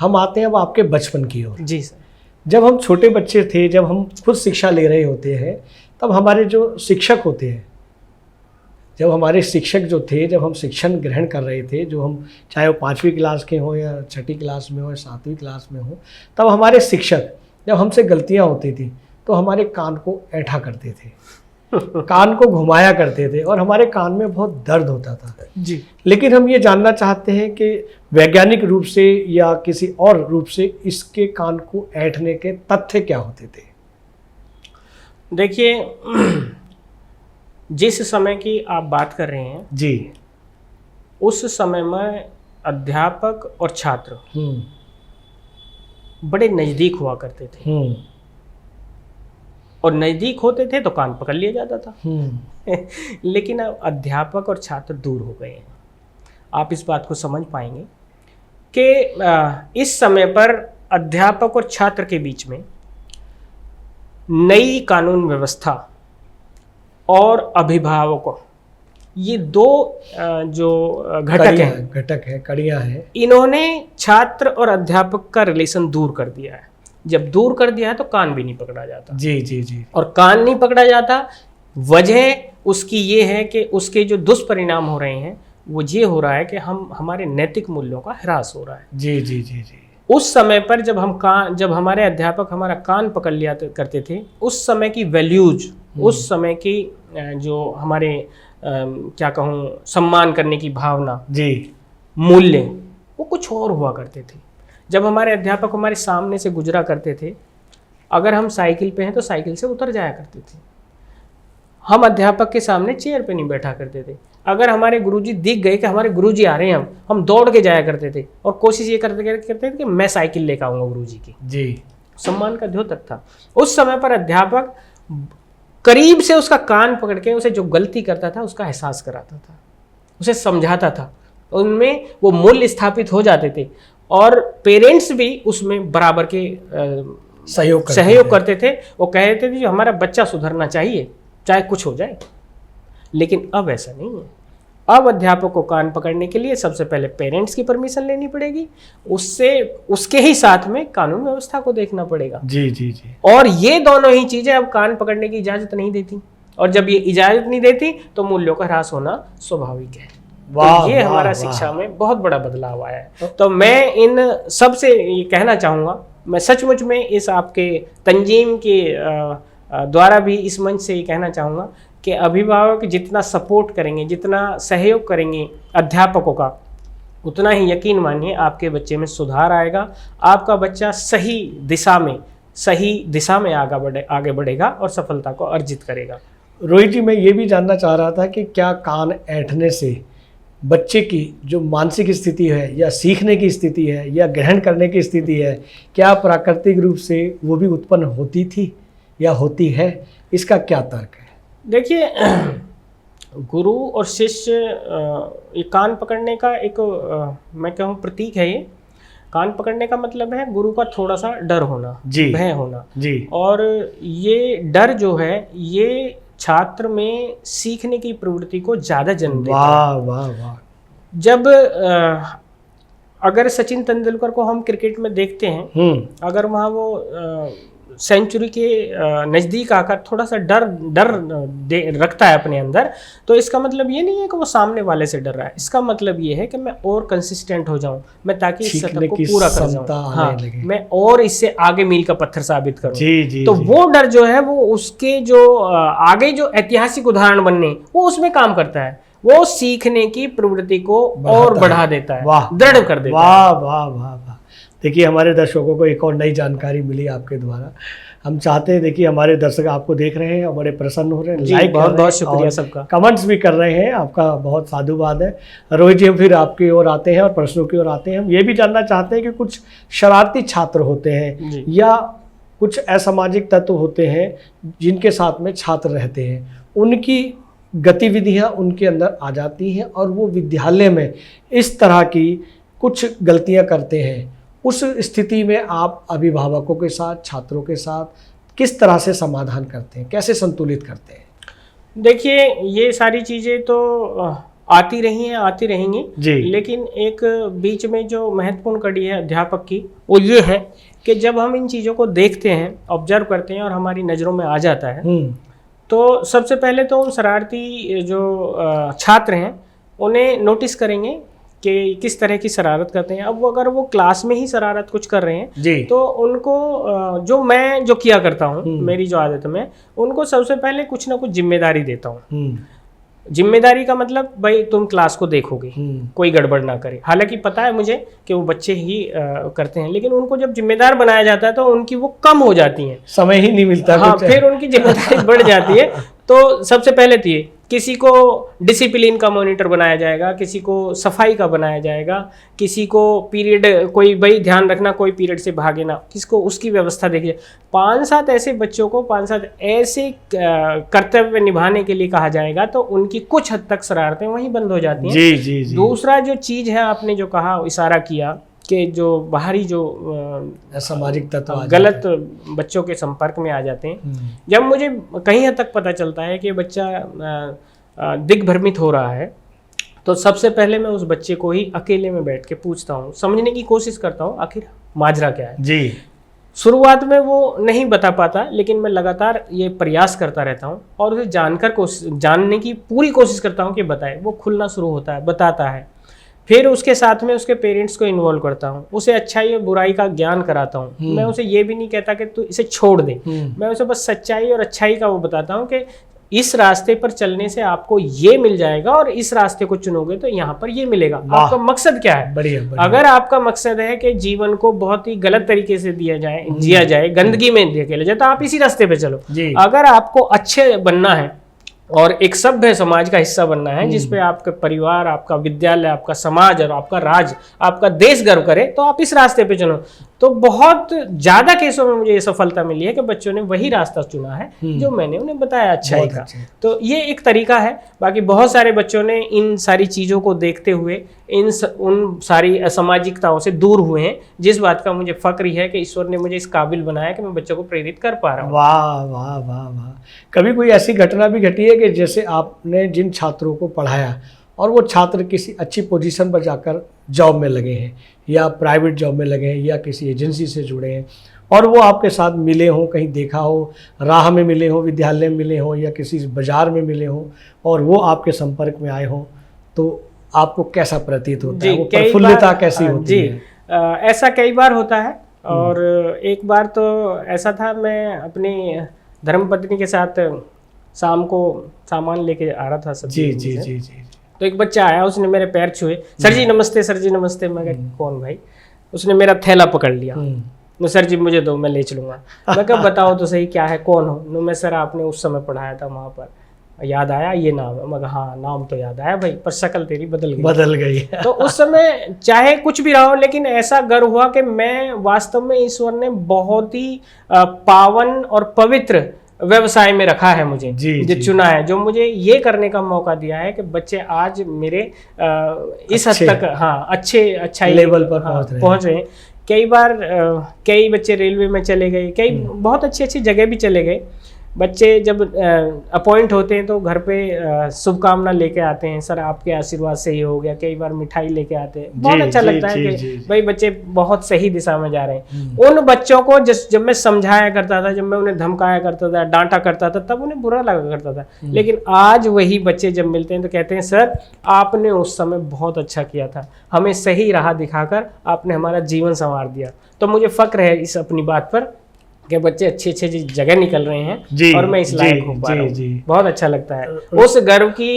हम आते हैं अब आपके बचपन की ओर। जी सर। जब हम छोटे बच्चे थे, जब हम खुद शिक्षा ले रहे होते हैं, तब हमारे जो शिक्षक होते हैं, जब हमारे शिक्षक जो थे, जब हम शिक्षण ग्रहण कर रहे थे, जो हम चाहे वो 5वीं क्लास के हों या 6ठी क्लास में हो या 7वीं क्लास में हो, तब हमारे शिक्षक जब हमसे गलतियां होती थी तो हमारे कान को ऐंठा करते थे, कान को घुमाया करते थे और हमारे कान में बहुत दर्द होता था जी। लेकिन हम ये जानना चाहते हैं कि वैज्ञानिक रूप से या किसी और रूप से इसके कान को ऐंठने के तथ्य क्या होते थे? देखिए, जिस समय की आप बात कर रहे हैं जी, उस समय में अध्यापक और छात्र बड़े नज़दीक हुआ करते थे और नज़दीक होते थे तो कान पकड़ लिया जाता था। लेकिन अब अध्यापक और छात्र दूर हो गए हैं। आप इस बात को समझ पाएंगे कि इस समय पर अध्यापक और छात्र के बीच में नई कानून व्यवस्था और अभिभावकों, ये दो जो घटक हैं, कड़ियाँ हैं, इन्होंने छात्र और अध्यापक का रिलेशन दूर कर दिया है। जब दूर कर दिया है तो कान भी नहीं पकड़ा जाता। जी जी जी। और कान नहीं पकड़ा जाता, वजह उसकी ये है कि उसके जो दुष्परिणाम हो रहे हैं वो ये हो रहा है कि हमारे नैतिक मूल्यों का ह्रास हो रहा है। जी जी जी जी। उस समय पर जब हमारे अध्यापक हमारा कान पकड़ लिया करते थे, उस समय की वैल्यूज, उस समय की जो हमारे क्या कहूँ, सम्मान करने की भावना, जी, मूल्य, वो कुछ और हुआ करते थे। जब हमारे अध्यापक हमारे सामने से गुजरा करते थे, अगर हम साइकिल पे हैं तो साइकिल से उतर जाया करते थे। हम अध्यापक के सामने चेयर पे नहीं बैठा करते थे। अगर हमारे गुरुजी दिख गए कि हमारे गुरुजी आ रहे हैं, हम दौड़ के जाया करते थे और कोशिश ये करते थे कि मैं साइकिल लेकर आऊँगा गुरुजी की। जी, सम्मान का द्योतक था। उस समय पर अध्यापक करीब से उसका कान पकड़ के उसे जो गलती करता था उसका एहसास कराता था, उसे समझाता था, उनमें वो मूल्य स्थापित हो जाते थे और पेरेंट्स भी उसमें बराबर के सहयोग करते थे। वो कहते थे जो हमारा बच्चा सुधरना चाहिए चाहे कुछ हो जाए। लेकिन अब ऐसा नहीं है। अब अध्यापक को कान पकड़ने के लिए सबसे पहले पेरेंट्स की परमिशन लेनी पड़ेगी, उसके ही साथ में कानून व्यवस्था को देखना पड़ेगा। जी जी जी। और ये दोनों ही चीजें अब कान पकड़ने की इजाजत नहीं देती, और जब ये इजाजत नहीं देती तो मूल्यों का ह्रास होना स्वाभाविक है। तो ये हमारा शिक्षा में बहुत बड़ा बदलाव आया है। तो मैं इन सबसे ये कहना चाहूँगा, मैं सचमुच में इस आपके तंजीम के द्वारा भी इस मंच से ये कहना चाहूँगा कि अभिभावक जितना सपोर्ट करेंगे, जितना सहयोग करेंगे अध्यापकों का, उतना ही यकीन मानिए आपके बच्चे में सुधार आएगा। आपका बच्चा सही दिशा में आगे बढ़ेगा और सफलता को अर्जित करेगा। रोहित जी, मैं ये भी जानना चाह रहा था कि क्या कान ऐंठने से बच्चे की जो मानसिक स्थिति है या सीखने की स्थिति है या ग्रहण करने की स्थिति है, क्या प्राकृतिक रूप से वो भी उत्पन्न होती थी या होती है? इसका क्या तर्क है? देखिए, गुरु और शिष्य, ये कान पकड़ने का एक मैं कहूँ प्रतीक है। ये कान पकड़ने का मतलब है गुरु का थोड़ा सा डर होना, भय होना जी। और ये डर जो है ये छात्र में सीखने की प्रवृत्ति को ज़्यादा जन्म देता है। वाह वाह वाह। जब अगर सचिन तेंदुलकर को हम क्रिकेट में देखते हैं, अगर वहाँ वो सेंचुरी के नज़दीक आकर थोड़ा सा डर रखता है अपने अंदर, तो इसका मतलब ये नहीं है कि वो सामने वाले से डर रहा है। इसका मतलब ये है कि मैं और कंसिस्टेंट हो जाऊं, मैं ताकि इस सतह को पूरा कर जाऊं, हाँ, मैं और इससे आगे मील का पत्थर साबित करूं। तो वो डर जो है वो उसके जो आगे जो ऐतिहासिक उदाहरण बनने, वो उसमें काम करता है। वो सीखने की प्रवृत्ति को और बढ़ा देता है, दृढ़ कर देता है। वाह वाह वाह वाह। देखिए, हमारे दर्शकों को एक और नई जानकारी मिली आपके द्वारा। हम चाहते हैं, देखिए हमारे दर्शक आपको देख रहे हैं और बड़े प्रसन्न हो रहे हैं, लाइक बहुत बहुत शुक्रिया सबका, कमेंट्स भी कर रहे हैं, आपका बहुत साधुवाद है। रोहित जी, हम फिर आपकी ओर आते हैं और प्रश्नों की ओर आते हैं। हम ये भी जानना चाहते हैं कि कुछ शरारती छात्र होते हैं या कुछ असामाजिक तत्व होते हैं जिनके साथ में छात्र रहते हैं, उनकी गतिविधियाँ उनके अंदर आ जाती हैं और वो विद्यालय में इस तरह की कुछ गलतियाँ करते हैं। उस स्थिति में आप अभिभावकों के साथ, छात्रों के साथ किस तरह से समाधान करते हैं, कैसे संतुलित करते हैं? देखिए, ये सारी चीज़ें तो आती रही हैं, आती रहेंगी जी। लेकिन एक बीच में जो महत्वपूर्ण कड़ी है अध्यापक की, वो ये है कि जब हम इन चीज़ों को देखते हैं, ऑब्जर्व करते हैं और हमारी नज़रों में आ जाता है, तो सबसे पहले तो उन शरारती जो छात्र हैं उन्हें नोटिस करेंगे कि किस तरह की शरारत करते हैं। अब वो अगर वो क्लास में ही शरारत कुछ कर रहे हैं जी। तो उनको जो किया करता हूँ, मेरी जो आदत में, उनको सबसे पहले कुछ ना कुछ जिम्मेदारी देता हूँ। जिम्मेदारी का मतलब भाई तुम क्लास को देखोगे, कोई गड़बड़ ना करे। हालांकि पता है मुझे कि वो बच्चे ही करते हैं, लेकिन उनको जब जिम्मेदार बनाया जाता है तो उनकी वो कम हो जाती हैं, समय ही नहीं मिलता। हाँ, फिर उनकी जिम्मेदारी बढ़ जाती है। तो सबसे पहले तो ये, किसी को डिसिप्लिन का मॉनिटर बनाया जाएगा, किसी को सफाई का बनाया जाएगा, किसी को पीरियड, कोई भाई ध्यान रखना कोई पीरियड से भागे ना, किसको उसकी व्यवस्था देखिए। 5-7 ऐसे बच्चों को 5-7 ऐसे कर्तव्य निभाने के लिए कहा जाएगा तो उनकी कुछ हद तक शरारतें वहीं बंद हो जाती हैं। जी जी जी। दूसरा जो चीज़ है, आपने जो कहा, इशारा किया कि जो बाहरी जो सामाजिक तत्व गलत बच्चों के संपर्क में आ जाते हैं, जब मुझे कहीं हद तक पता चलता है कि बच्चा दिग्भ्रमित हो रहा है, तो सबसे पहले मैं उस बच्चे को ही अकेले में बैठ के पूछता हूँ, समझने की कोशिश करता हूँ आखिर माजरा क्या है। जी। शुरुआत में वो नहीं बता पाता, लेकिन मैं लगातार ये प्रयास करता रहता हूँ और उसे जानने की पूरी कोशिश करता हूँ कि बताए। वो खुलना शुरू होता है, बताता है। फिर उसके साथ में उसके पेरेंट्स को इन्वॉल्व करता हूँ, उसे अच्छाई और बुराई का ज्ञान कराता हूँ। मैं उसे ये भी नहीं कहता कि तू इसे छोड़ दे, मैं उसे बस सच्चाई और अच्छाई का वो बताता हूँ कि इस रास्ते पर चलने से आपको ये मिल जाएगा और इस रास्ते को चुनोगे तो यहाँ पर ये मिलेगा। आपका मकसद क्या है? बढ़िया, बढ़िया। अगर आपका मकसद है कि जीवन को बहुत ही गलत तरीके से जिया जाए, गंदगी में धकेला जाए, तो आप इसी रास्ते पे चलो। अगर आपको अच्छे बनना है और एक सभ्य समाज का हिस्सा बनना है, जिसपे आपका परिवार, आपका विद्यालय, आपका समाज और आपका राज्य, आपका देश गर्व करे, तो आप इस रास्ते पे चलो। तो बहुत ज़्यादा केसों में मुझे ये सफलता मिली है कि बच्चों ने वही रास्ता चुना है जो मैंने उन्हें बताया अच्छाई का। तो ये एक तरीका है। बाकी बहुत सारे बच्चों ने इन सारी चीज़ों को देखते हुए उन सारी असामाजिकताओं से दूर हुए हैं, जिस बात का मुझे फक्र है कि ईश्वर ने मुझे इस काबिल बनाया कि मैं बच्चों को प्रेरित कर पा रहा हूँ। वाह वाह वाह वाह। कभी कोई ऐसी घटना भी घटी है कि जैसे आपने जिन छात्रों को पढ़ाया और वो छात्र किसी अच्छी पोजीशन पर जाकर जॉब में लगे हैं, या प्राइवेट जॉब में लगे हैं, या किसी एजेंसी से जुड़े हैं, और वो आपके साथ मिले हों, कहीं देखा हो, राह में मिले हों, विद्यालय में मिले हों, या किसी बाजार में मिले हों, और वो आपके संपर्क में आए हों, तो आपको कैसा प्रतीत होता है? वो प्रफुल्लता कैसी होती है? ऐसा कई बार होता है। और एक बार तो ऐसा था, मैं अपनी धर्मपत्नी के साथ शाम को सामान लेके आ रहा था सब्जी। जी जी जी। तो एक बच्चा आया, उसने मेरे पैर छुए, सर जी नमस्ते, सर जी नमस्ते। मैं कहा कौन भाई? उसने मेरा थैला पकड़ लिया। मैं सर जी मुझे दो, मैं ले चलूँगा। मैं कहा बताओ तो सही क्या है, कौन हो? मैं सर आपने उस समय पढ़ाया था वहाँ पर, याद आया ये नाम है? मैं कहा हाँ नाम तो याद आया भाई, पर शक्ल तेरी बदल गई। तो उस समय चाहे कुछ भी रहा हो, लेकिन ऐसा गर्व हुआ कि मैं वास्तव में ईश्वर ने बहुत ही पावन और पवित्र व्यवसाय में रखा है मुझे, जो चुना है, जो मुझे ये करने का मौका दिया है कि बच्चे आज मेरे इस हद तक अच्छा लेवल पर पहुंच रहे हैं। कई बार कई बच्चे रेलवे में चले गए, कई बहुत अच्छी जगह भी चले गए। बच्चे जब अपॉइंट होते हैं तो घर पे शुभकामना लेके आते हैं, सर आपके आशीर्वाद से ही हो गया। कई बार मिठाई लेके आते हैं, बहुत अच्छा लगता है कि भाई बच्चे बहुत सही दिशा में जा रहे हैं। उन बच्चों को जब मैं समझाया करता था, जब मैं उन्हें धमकाया करता था, डांटा करता था, तब उन्हें बुरा लगा करता था। लेकिन आज वही बच्चे जब मिलते हैं तो कहते हैं सर आपने उस समय बहुत अच्छा किया था, हमें सही राह दिखाकर आपने हमारा जीवन संवार दिया। तो मुझे फक्र है इस अपनी बात पर कि बच्चे अच्छी जगह निकल रहे हैं और मैं इस लायक हो पा रहा हूँ। बहुत अच्छा लगता है। उस गर्व की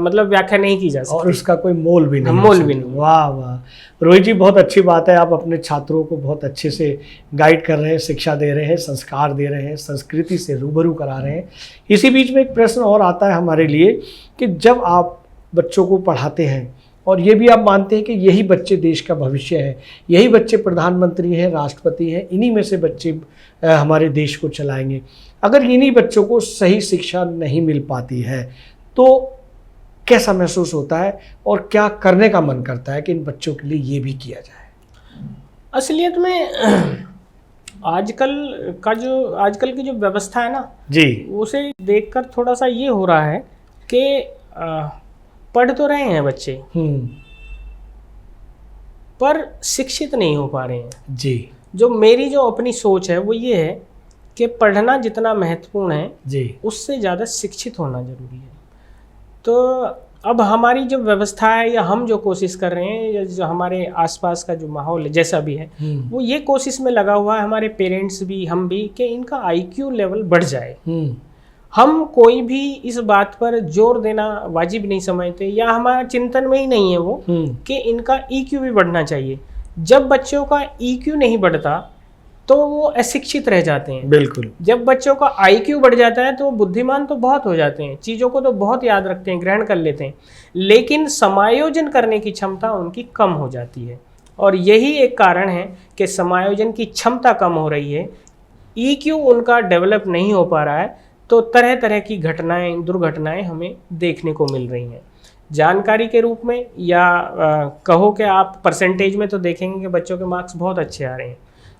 मतलब व्याख्या नहीं की जा सकती, और उसका कोई मोल भी नहीं। वाह वाह रोहित जी, बहुत अच्छी बात है। आप अपने छात्रों को बहुत अच्छे से गाइड कर रहे हैं, शिक्षा दे रहे हैं, संस्कार दे रहे हैं, संस्कृति से रूबरू करा रहे हैं। इसी बीच में एक प्रश्न और आता है हमारे लिए कि जब आप बच्चों को पढ़ाते हैं और ये भी आप मानते हैं कि यही बच्चे देश का भविष्य है, यही बच्चे प्रधानमंत्री हैं, राष्ट्रपति हैं, इन्हीं में से बच्चे हमारे देश को चलाएंगे, अगर इन्हीं बच्चों को सही शिक्षा नहीं मिल पाती है तो कैसा महसूस होता है और क्या करने का मन करता है कि इन बच्चों के लिए ये भी किया जाए? असलियत में आजकल की जो व्यवस्था है ना जी, उसे देखकर थोड़ा सा ये हो रहा है कि पढ़ तो रहे हैं बच्चे हम्म, पर शिक्षित नहीं हो पा रहे हैं। जी जो मेरी जो अपनी सोच है वो ये है कि पढ़ना जितना महत्वपूर्ण है जी, उससे ज़्यादा शिक्षित होना जरूरी है। तो अब हमारी जो व्यवस्था है या हम जो कोशिश कर रहे हैं या जो हमारे आसपास का जो माहौल है जैसा भी है वो ये कोशिश में लगा हुआ है, हमारे पेरेंट्स भी हम भी, कि इनका आईक्यू लेवल बढ़ जाए। हम कोई भी इस बात पर जोर देना वाजिब नहीं समझते या हमारा चिंतन में ही नहीं है वो कि इनका ईक्यू भी बढ़ना चाहिए। जब बच्चों का ईक्यू नहीं बढ़ता तो वो अशिक्षित रह जाते हैं। बिल्कुल। जब बच्चों का आईक्यू बढ़ जाता है तो बुद्धिमान तो बहुत हो जाते हैं, चीज़ों को तो बहुत याद रखते हैं, ग्रहण कर लेते हैं, लेकिन समायोजन करने की क्षमता उनकी कम हो जाती है। और यही एक कारण है कि समायोजन की क्षमता कम हो रही है, ईक्यू उनका डेवलप नहीं हो पा रहा है, तो तरह तरह की घटनाएं, दुर्घटनाएं हमें देखने को मिल रही हैं। जानकारी के रूप में या कहो कि आप परसेंटेज में तो देखेंगे कि बच्चों के मार्क्स बहुत अच्छे आ रहे हैं,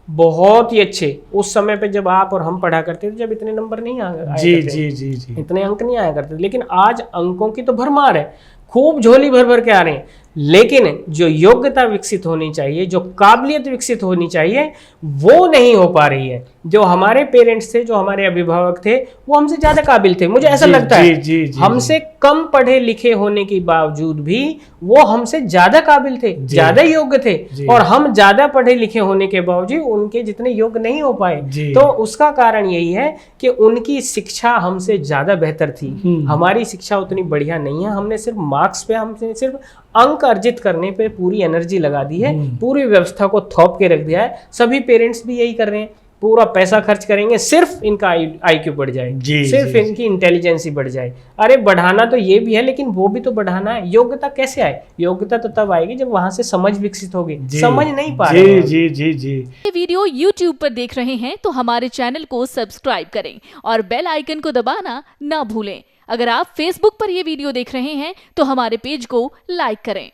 बहुत ही अच्छे। उस समय पे जब आप और हम पढ़ा करते थे जब इतने नंबर नहीं आया करते, जी, इतने अंक नहीं आया करते, लेकिन आज अंकों की तो भरमार है, खूब झोली भर भर के आ रहे हैं। लेकिन जो योग्यता विकसित होनी चाहिए, जो काबिलियत विकसित होनी चाहिए, वो नहीं हो पा रही है। जो हमारे पेरेंट्स थे, जो हमारे अभिभावक थे, वो हमसे ज्यादा काबिल थे, मुझे ऐसा लगता है। हमसे कम पढ़े लिखे होने के बावजूद भी वो हमसे ज्यादा काबिल थे, ज्यादा योग्य थे, और हम ज्यादा पढ़े लिखे होने के बावजूद उनके जितने योग्य नहीं हो पाए। तो उसका कारण यही है कि उनकी शिक्षा हमसे ज्यादा बेहतर थी, हमारी शिक्षा उतनी बढ़िया नहीं है। हमने सिर्फ मार्क्स पे, हमने सिर्फ अंक अर्जित करने पे पूरी एनर्जी लगा दी है, पूरी व्यवस्था को थोप के रख दिया है। सभी पेरेंट्स भी यही कर रहे हैं, पूरा पैसा खर्च करेंगे सिर्फ इनका आईक्यू बढ़ जाए, सिर्फ इनकी इंटेलिजेंसी बढ़ जाए। अरे बढ़ाना तो ये भी है, लेकिन वो भी तो बढ़ाना है। योग्यता कैसे आए? योग्यता तो तब आएगी जब वहां से समझ विकसित होगी। समझ नहीं पा रहे हैं। जी। ये वीडियो YouTube पर देख रहे हैं तो हमारे चैनल को सब्सक्राइब करें और बेल आइकन को दबाना ना भूलें। अगर आप Facebook पर ये वीडियो देख रहे हैं तो हमारे पेज को लाइक करें।